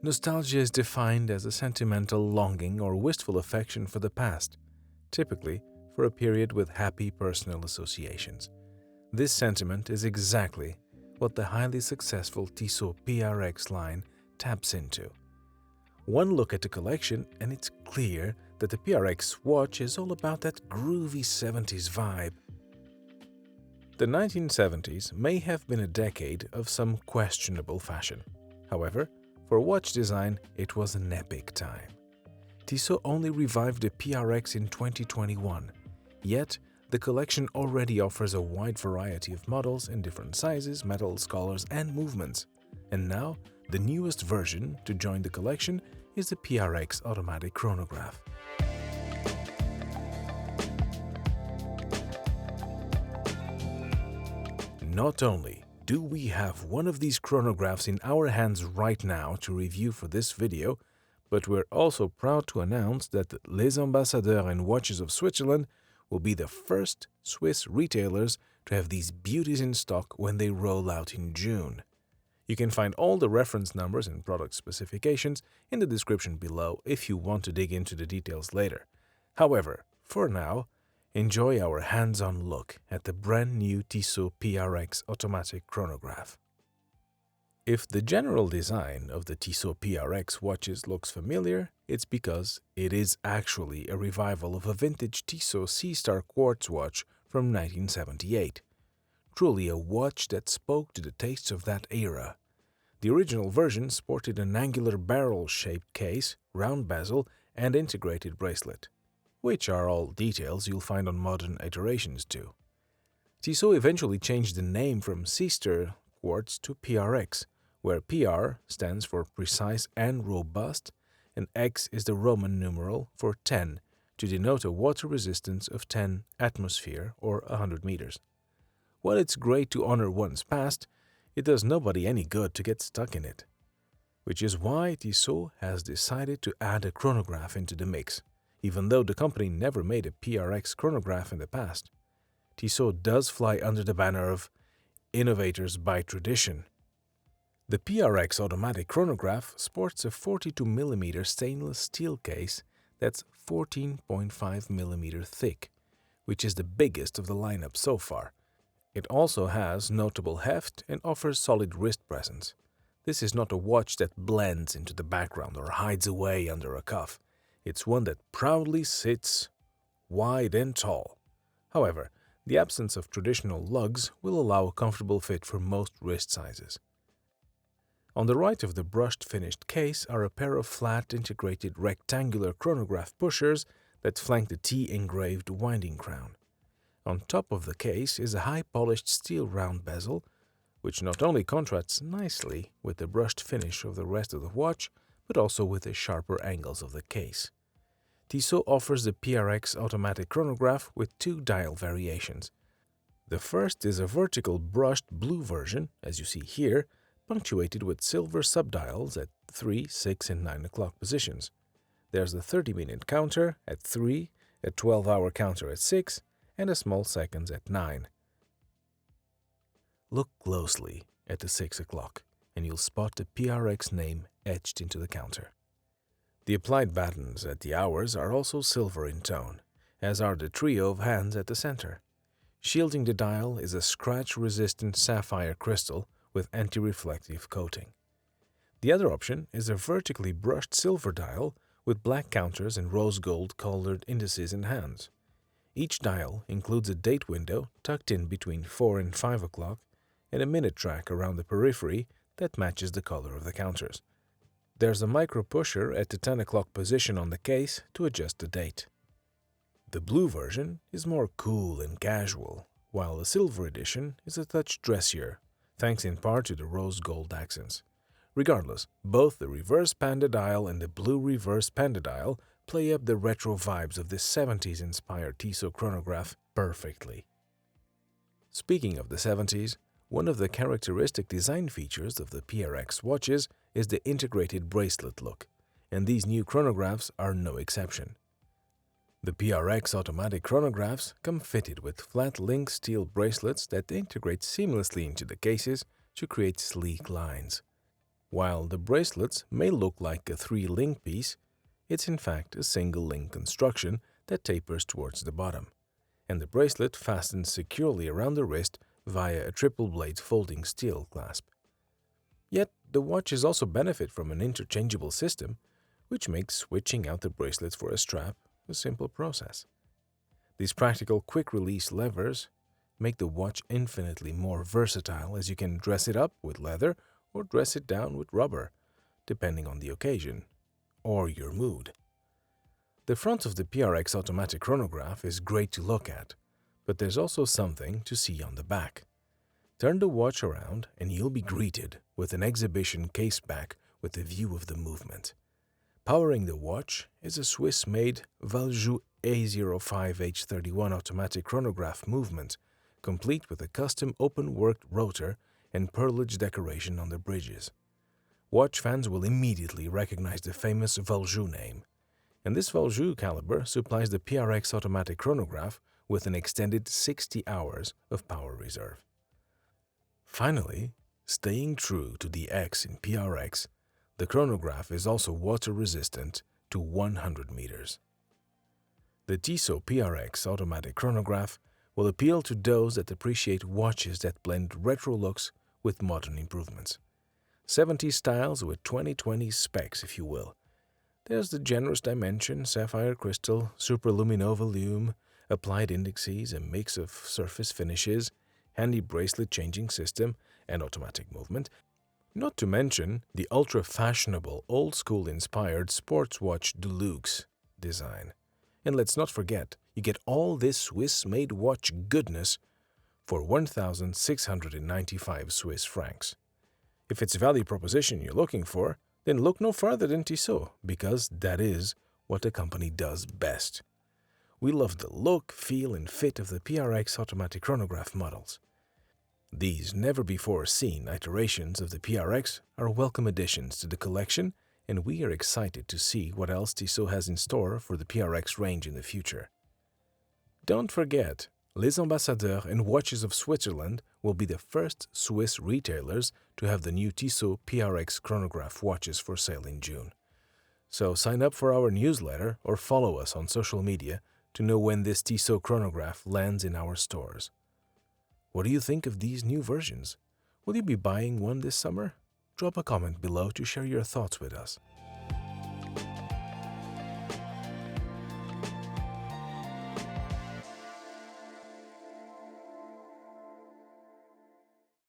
Nostalgia is defined as a sentimental longing or wistful affection for the past, typically for a period with happy personal associations. This sentiment is exactly what the highly successful Tissot PRX line taps into. One look at the collection and it's clear that the PRX watch is all about that groovy 70s vibe. The 1970s may have been a decade of some questionable fashion. However, for watch design, it was an epic time. Tissot only revived the PRX in 2021, yet the collection already offers a wide variety of models in different sizes, metals, colors, and movements. And now, the newest version to join the collection is the PRX Automatic Chronograph. Not only do we have one of these chronographs in our hands right now to review for this video, but we're also proud to announce that Les Ambassadeurs and Watches of Switzerland will be the first Swiss retailers to have these beauties in stock when they roll out in June. You can find all the reference numbers and product specifications in the description below if you want to dig into the details later. However, for now, enjoy our hands-on look at the brand new Tissot PRX Automatic Chronograph. If the general design of the Tissot PRX watches looks familiar, it's because it is actually a revival of a vintage Tissot C-Star quartz watch from 1978. Truly a watch that spoke to the tastes of that era. The original version sported an angular barrel-shaped case, round bezel, and integrated bracelet, which are all details you'll find on modern iterations too. Tissot eventually changed the name from C-Star quartz to PRX, where PR stands for precise and robust, and X is the Roman numeral for 10 to denote a water resistance of 10 atmosphere or 100 meters. While it's great to honor one's past, it does nobody any good to get stuck in it. Which is why Tissot has decided to add a chronograph into the mix, even though the company never made a PRX chronograph in the past. Tissot does fly under the banner of innovators by tradition. The PRX Automatic Chronograph sports a 42mm stainless steel case that's 14.5mm thick, which is the biggest of the lineup so far. It also has notable heft and offers solid wrist presence. This is not a watch that blends into the background or hides away under a cuff. It's one that proudly sits wide and tall. However, the absence of traditional lugs will allow a comfortable fit for most wrist sizes. On the right of the brushed finished case are a pair of flat integrated rectangular chronograph pushers that flank the T-engraved winding crown. On top of the case is a high-polished steel round bezel, which not only contrasts nicely with the brushed finish of the rest of the watch, but also with the sharper angles of the case. Tissot offers the PRX Automatic Chronograph with two dial variations. The first is a vertical brushed blue version, as you see here, punctuated with silver subdials at 3, 6, and 9 o'clock positions. There's a 30-minute counter at 3, a 12-hour counter at 6, and a small seconds at 9. Look closely at the 6 o'clock, and you'll spot the PRX name etched into the counter. The applied buttons at the hours are also silver in tone, as are the trio of hands at the center. Shielding the dial is a scratch-resistant sapphire crystal with anti-reflective coating. The other option is a vertically brushed silver dial with black counters and rose gold colored indices and hands. Each dial includes a date window tucked in between 4 and 5 o'clock and a minute track around the periphery that matches the color of the counters. There's a micro pusher at the 10 o'clock position on the case to adjust the date. The blue version is more cool and casual, while the silver edition is a touch dressier, thanks in part to the rose gold accents. Regardless, both the reverse Panda dial and the blue reverse Panda dial play up the retro vibes of this 70s-inspired Tissot chronograph perfectly. Speaking of the 70s, one of the characteristic design features of the PRX watches is the integrated bracelet look, and these new chronographs are no exception. The PRX automatic chronographs come fitted with flat link steel bracelets that integrate seamlessly into the cases to create sleek lines. While the bracelets may look like a 3-link piece, it's in fact a single-link construction that tapers towards the bottom, and the bracelet fastens securely around the wrist via a triple-blade folding steel clasp. Yet, the watches also benefit from an interchangeable system, which makes switching out the bracelets for a strap a simple process. These practical quick-release levers make the watch infinitely more versatile, as you can dress it up with leather or dress it down with rubber, depending on the occasion or your mood. The front of the PRX automatic chronograph is great to look at, but there's also something to see on the back. Turn the watch around and you'll be greeted with an exhibition case back with a view of the movement. Powering the watch is a Swiss-made Valjhoux A05H31 automatic chronograph movement, complete with a custom open-worked rotor and perlage decoration on the bridges. Watch fans will immediately recognize the famous Valjhoux name, and this Valjhoux caliber supplies the PRX automatic chronograph with an extended 60 hours of power reserve. Finally, staying true to the X in PRX, the chronograph is also water-resistant to 100 meters. The Tissot PRX automatic chronograph will appeal to those that appreciate watches that blend retro looks with modern improvements. 70s styles with 2020 specs, if you will. There's the generous dimension, sapphire crystal, superluminova lume, applied indices, a mix of surface finishes, handy bracelet changing system, and automatic movement, not to mention the ultra-fashionable, old-school-inspired sports watch deluxe design. And let's not forget, you get all this Swiss-made watch goodness for 1,695 Swiss francs. If it's a value proposition you're looking for, then look no further than Tissot, because that is what the company does best. We love the look, feel, and fit of the PRX automatic chronograph models. These never-before-seen iterations of the PRX are welcome additions to the collection, and we are excited to see what else Tissot has in store for the PRX range in the future. Don't forget, Les Ambassadeurs and Watches of Switzerland will be the first Swiss retailers to have the new Tissot PRX chronograph watches for sale in June. So sign up for our newsletter or follow us on social media to know when this Tissot chronograph lands in our stores. What do you think of these new versions? Will you be buying one this summer? Drop a comment below to share your thoughts with us.